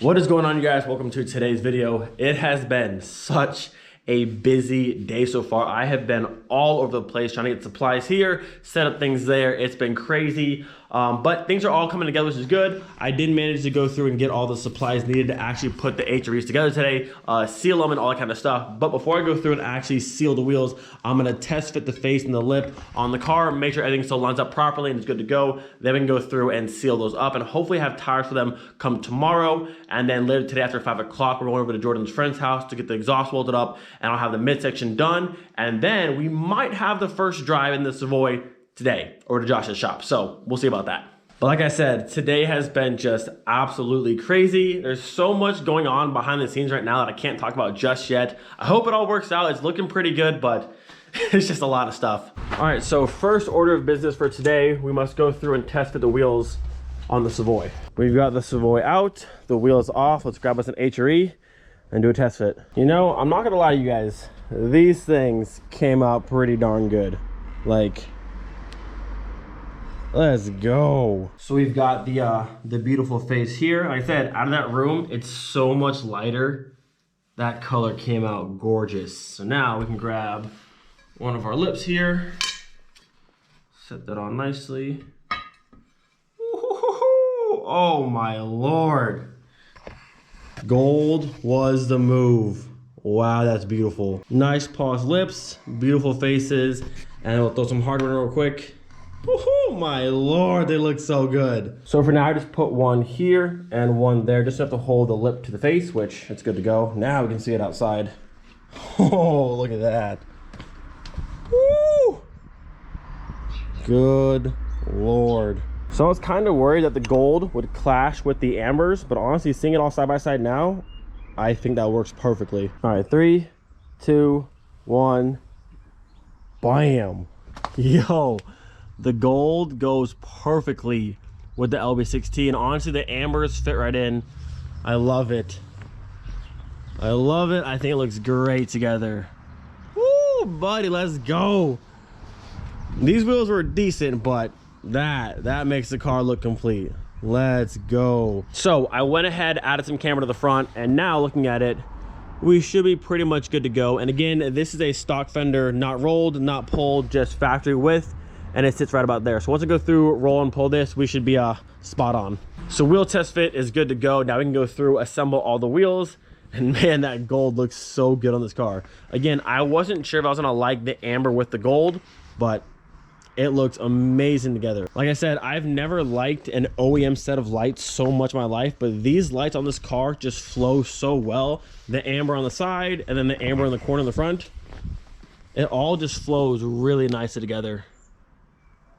What is going on, you guys? Welcome to today's video. It has been such a busy day so far. I have been all over the place trying to get supplies here, set up things there. It's been crazy, but things are all coming together, which is good. I did manage to go through and get all the supplies needed to actually put the HREs together today, seal them and all that kind of stuff. But before I go through and actually seal the wheels, I'm gonna test fit the face and the lip on the car, make sure everything still lines up properly and it's good to go. Then we can go through and seal those up and hopefully have tires for them come tomorrow. And then later today after 5 o'clock, we're going over to Jordan's friend's house to get the exhaust welded up, and I'll have the midsection done. And then we might have the first drive in the Savoy today over to Josh's shop. So we'll see about that. But like I said, today has been just absolutely crazy. There's so much going on behind the scenes right now that I can't talk about just yet. I hope it all works out. It's looking pretty good, but it's just a lot of stuff. All right, so first order of business for today, we must go through and test fit the wheels on the Savoy. We've got the Savoy out, the wheels off. Let's grab us an HRE and do a test fit. You know, I'm not gonna lie to you guys, these things came out pretty darn good. Like, let's go. So we've got the beautiful face here. Like I said, out of that room, it's so much lighter. That color came out gorgeous. So now we can grab one of our lips here, set that on nicely. Oh my Lord. Gold was the move. Wow, that's beautiful. Nice paused lips, beautiful faces, and we'll throw some hardware in real quick. Oh my Lord, they look so good. So for now, I just put one here and one there, just have to hold the lip to the face, which it's good to go. Now we can see it outside. Oh, look at that. Woo! Good Lord. So I was kind of worried that the gold would clash with the ambers, but honestly, seeing it all side by side now, I think that works perfectly. All right, 3, 2, 1, bam. Yo, the gold goes perfectly with the LB6T, and honestly, the ambers fit right in. I love it. I love it. I think it looks great together. Woo, buddy, let's go. These wheels were decent, but that makes the car look complete. Let's go. So I went ahead, added some camera to the front, and now looking at it, we should be pretty much good to go. And again, this is a stock fender, not rolled, not pulled, just factory width, and it sits right about there. So once I go through, roll and pull this, we should be spot on. So wheel test fit is good to go. Now we can go through, assemble all the wheels, and man, that gold looks so good on this car. Again, I wasn't sure if I was gonna like the amber with the gold, but it looks amazing together. Like I said, I've never liked an OEM set of lights so much in my life, but these lights on this car just flow so well. The amber on the side and then the amber in the corner in the front. It all just flows really nicely together.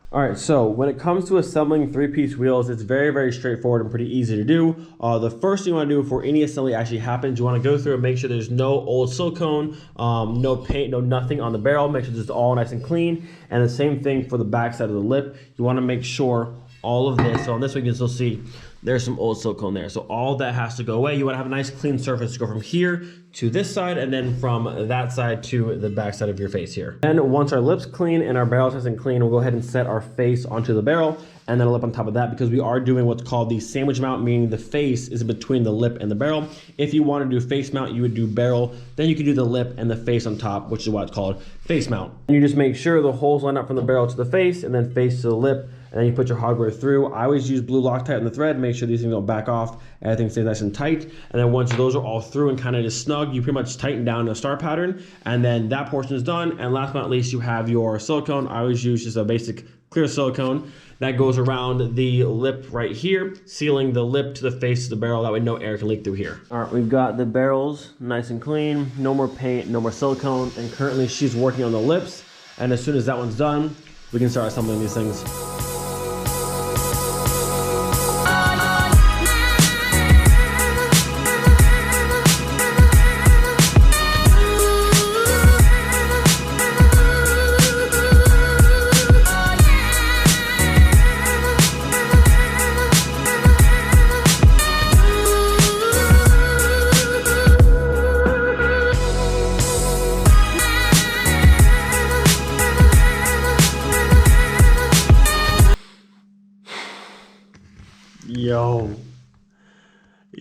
All right, so when it comes to assembling 3-piece wheels, it's very, very straightforward and pretty easy to do. The first thing you want to do before any assembly actually happens, you want to go through and make sure there's no old silicone, no paint, no nothing on the barrel. Make sure it's all nice and clean. And the same thing for the back side of the lip. You want to make sure all of this, so on this one you can still see there's some old silicone there. So all that has to go away. You want to have a nice clean surface to go from here to this side and then from that side to the back side of your face here. And once our lip's clean and our barrel's nice and clean, we'll go ahead and set our face onto the barrel and then a lip on top of that, because we are doing what's called the sandwich mount, meaning the face is between the lip and the barrel. If you want to do face mount, you would do barrel, then you can do the lip and the face on top, which is why it's called face mount. And you just make sure the holes line up from the barrel to the face and then face to the lip, and then you put your hardware through. I always use blue Loctite on the thread, make sure these things don't back off, everything stays nice and tight. And then once those are all through and kind of just snug, you pretty much tighten down a star pattern, and then that portion is done. And last but not least, you have your silicone. I always use just a basic clear silicone that goes around the lip right here, sealing the lip to the face of the barrel. That way no air can leak through here. All right, we've got the barrels nice and clean, no more paint, no more silicone, and currently she's working on the lips. And as soon as that one's done, we can start assembling these things.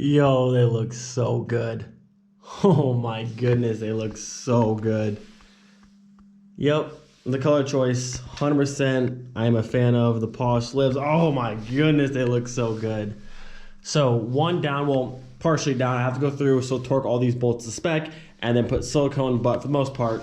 Yo, they look so good. Oh my goodness, they look so good. Yep, the color choice, 100%. I am a fan of the polished lips. Oh my goodness, they look so good. So one down, well, partially down. I have to go through, so torque all these bolts to spec, and then put silicone, but for the most part,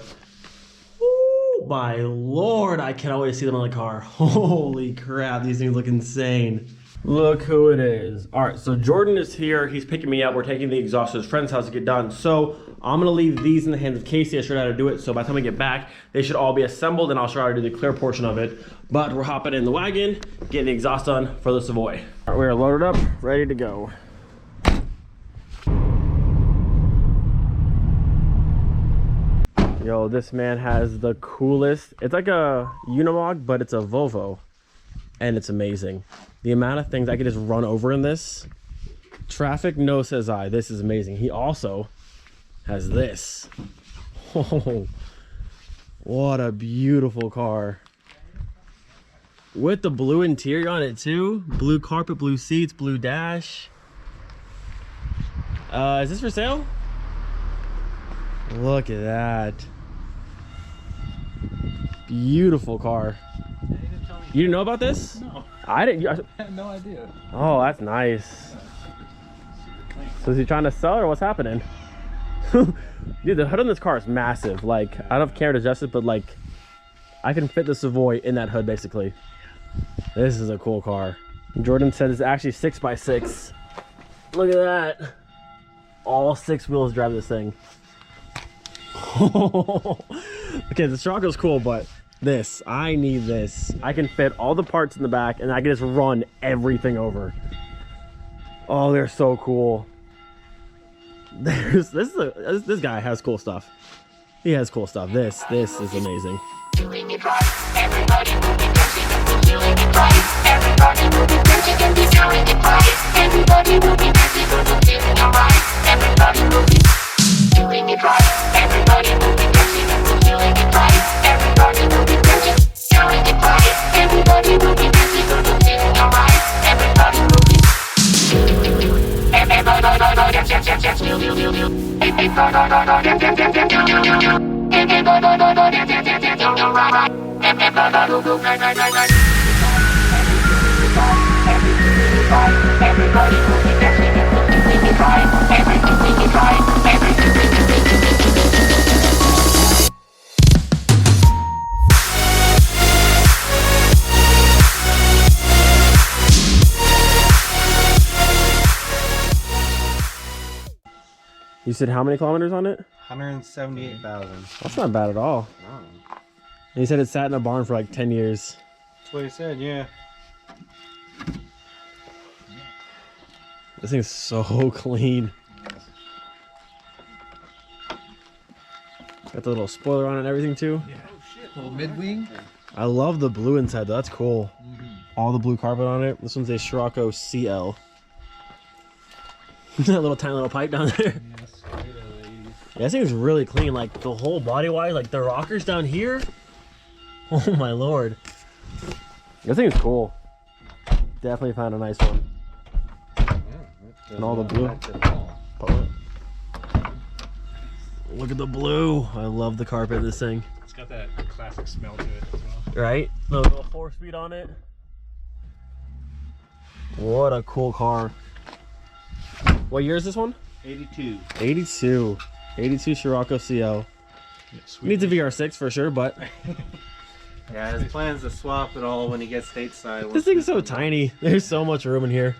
oh my Lord, I cannot wait to see them on the car. Holy crap, these things look insane. Look who it is. All right, so Jordan is here. He's picking me up. We're taking the exhaust to his friend's house to get done. So I'm gonna leave these in the hands of Casey. I showed how to do it. So by the time we get back, they should all be assembled and I'll show how to do the clear portion of it. But we're hopping in the wagon, getting the exhaust done for the Savoy. All right, we are loaded up, ready to go. Yo, this man has the coolest, it's like a Unimog, but it's a Volvo. And it's amazing. The amount of things I could just run over in this. Traffic, no, says I. This is amazing. He also has this. Oh, what a beautiful car. With the blue interior on it too. Blue carpet, blue seats, blue dash. Is this for sale? Look at that. Beautiful car. You didn't know about this? No. I didn't. I had no idea. Oh, that's nice. So is he trying to sell or what's happening? Dude, the hood on this car is massive. Like, I don't know if camera adjusted, but like, I can fit the Savoy in that hood basically. This is a cool car. Jordan said it's actually 6x6. Look at that. All 6 wheels drive this thing. Okay, the Scirocco's cool, but this, I need this. I can fit all the parts in the back and I can just run everything over. Oh, they're so cool. This guy has cool stuff. He has cool stuff. This is amazing. Doing it right. Everybody will be dancing and we're doing it right. Everybody will be dancing and be doing it right. Everybody will be dancing and we're feeling alright. Everybody will be doing it right. Everybody will be dancing and we're feeling it right. Everybody will be dancing, doing it right. Everybody will be dancing and we're feeling alright. Everybody will be. You said how many kilometers on it? 178,000. That's not bad at all. No. And he said it sat in a barn for like 10 years. That's what he said, yeah. This thing's so clean. Got the little spoiler on it and everything too. Yeah. Oh shit. Little mid-wing. I love the blue inside though. That's cool. All the blue carpet on it. This one's a Scirocco CL. That little tiny little pipe down there. Yeah, this thing's really clean. Like the whole body wise, like the rockers down here. Oh my Lord. This thing's cool. Definitely found a nice one. And all the blue. Look at the blue. I love the carpet in this thing. It's got that classic smell to it as well. Right? The little 4-speed on it. What a cool car. What year is this one? 82. 82. 82 Scirocco CL. Needs a VR6 for sure, but Yeah, his plan's to swap it all when he gets stateside. this thing's so tiny. There's so much room in here.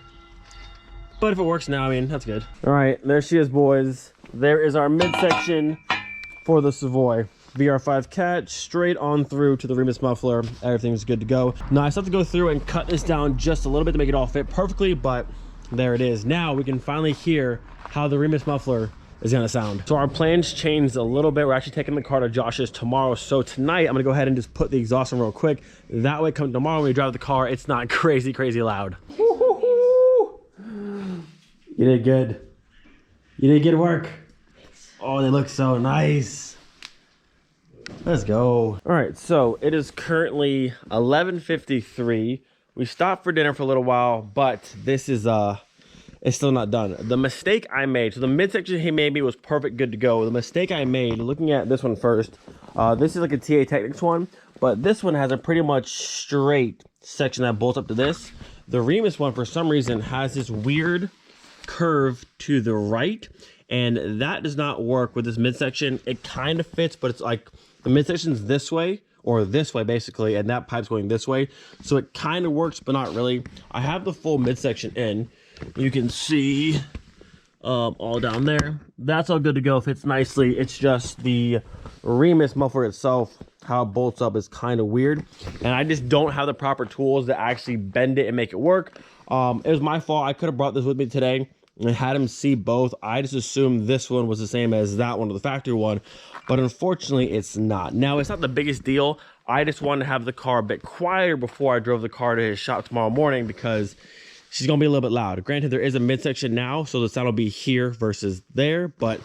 But if it works now, I mean, that's good. All right, there she is, boys. There is our midsection for the Savoy. VR5 catch, straight on through to the remus muffler. Everything's good to go. Now, I still have to go through and cut this down just a little bit to make it all fit perfectly, but there it is. Now we can finally hear how the remus muffler is gonna sound. So our plans changed a little bit. We're actually taking the car to Josh's tomorrow. So tonight, I'm gonna go ahead and just put the exhaust on real quick. That way, come tomorrow when we drive the car, it's not crazy loud. You did good. You did good work. Oh, they look so nice. Let's go. All right, so it is currently 11:53. We stopped for dinner for a little while, but this is it's still not done. The mistake I made, so the midsection he made me was perfect, good to go. The mistake I made, looking at this one first, this is like a TA Technics one, but this one has a pretty much straight section that bolts up to this. The Remus one, for some reason, has this weird curve to the right, and that does not work with this midsection. It kind of fits, but it's like the midsection's this way, or this way basically, and that pipe's going this way. So it kind of works, but not really. I have the full midsection in. You can see all down there. That's all good to go, fits nicely. It's just the Remus muffler itself, how it bolts up is kind of weird. And I just don't have the proper tools to actually bend it and make it work. It was my fault. I could have brought this with me today and had him see both. I just assumed this one was the same as that one, or the factory one, but unfortunately it's not. Now, it's not the biggest deal. I just wanted to have the car a bit quieter before I drove the car to his shop tomorrow morning, because she's gonna be a little bit loud. Granted, there is a midsection now, so the sound will be here versus there, but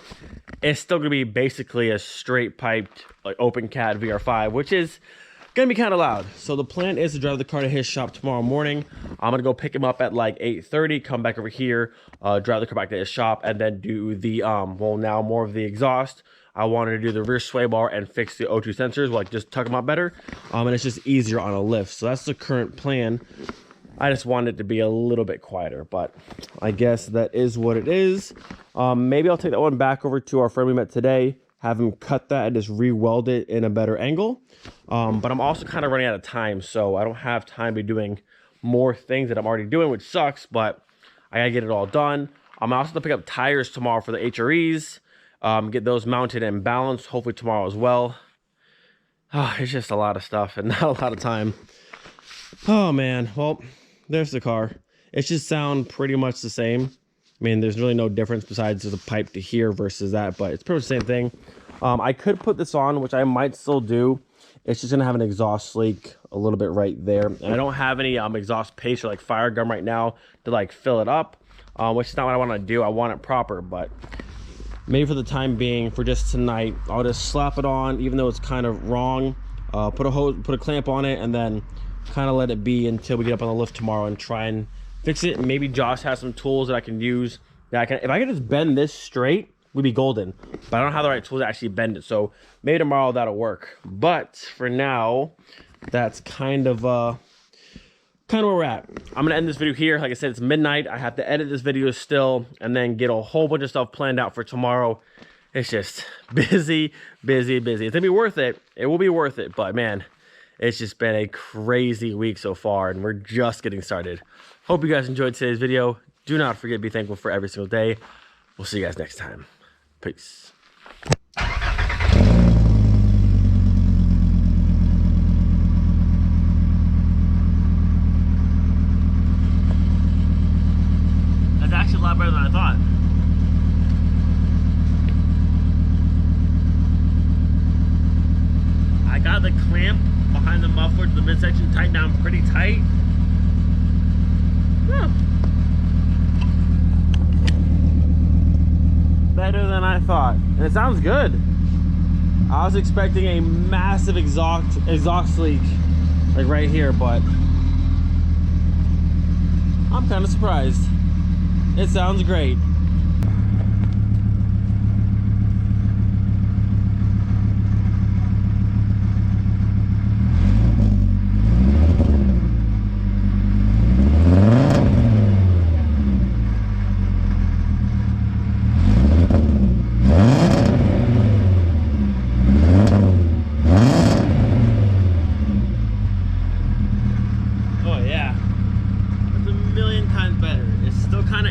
it's still gonna be basically a straight piped, like open cat VR5, which is gonna be kind of loud. So the plan is to drive the car to his shop tomorrow morning. I'm gonna go pick him up at like 8:30, come back over here, drive the car back to his shop, and then do the well, now more of the exhaust. I wanted to do the rear sway bar and fix the O2 sensors, like just tuck them out better, and it's just easier on a lift. So that's the current plan. I just wanted it to be a little bit quieter, but I guess that is what it is. Maybe I'll take that one back over to our friend we met today, have him cut that and just re-weld it in a better angle. But I'm also kind of running out of time, so I don't have time to be doing more things that I'm already doing, which sucks, but I gotta get it all done. I'm also gonna pick up tires tomorrow for the HREs, get those mounted and balanced, hopefully tomorrow as well. It's just a lot of stuff and not a lot of time. Oh man, well, there's the car. It should sound pretty much the same. I mean, there's really no difference besides the pipe to here versus that, but it's pretty much the same thing. I could put this on, which I might still do. It's just gonna have an exhaust leak a little bit right there. And I don't have any exhaust paste or like fire gum right now to like fill it up, which is not what I wanna do. I want it proper, but maybe for the time being, for just tonight, I'll just slap it on, even though it's kind of wrong. Put a clamp on it, and then kind of let it be until we get up on the lift tomorrow and try and fix it. And maybe Josh has some tools that I can use that if I could just bend this straight, we'd be golden, but I don't have the right tools to actually bend it. So maybe tomorrow that'll work, but for now, that's kind of where we're at. I'm gonna end this video here. Like I said, it's midnight. I have to edit this video still and then get a whole bunch of stuff planned out for tomorrow. It's just busy, busy, busy. It's gonna be worth it. It will be worth it, but man, it's just been a crazy week so far, and we're just getting started. Hope you guys enjoyed today's video. Do not forget to be thankful for every single day. We'll see you guys next time. Peace. That's actually a lot better than I thought. I got the clamp behind the muffler to the midsection tightened down pretty tight. Yeah. Better than I thought, and it sounds good. I was expecting a massive exhaust leak like right here, but I'm kind of surprised. It sounds great.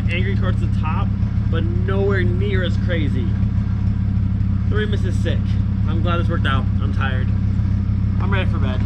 Angry towards the top, but nowhere near as crazy. The Remus is sick. I'm glad this worked out. I'm tired. I'm ready for bed.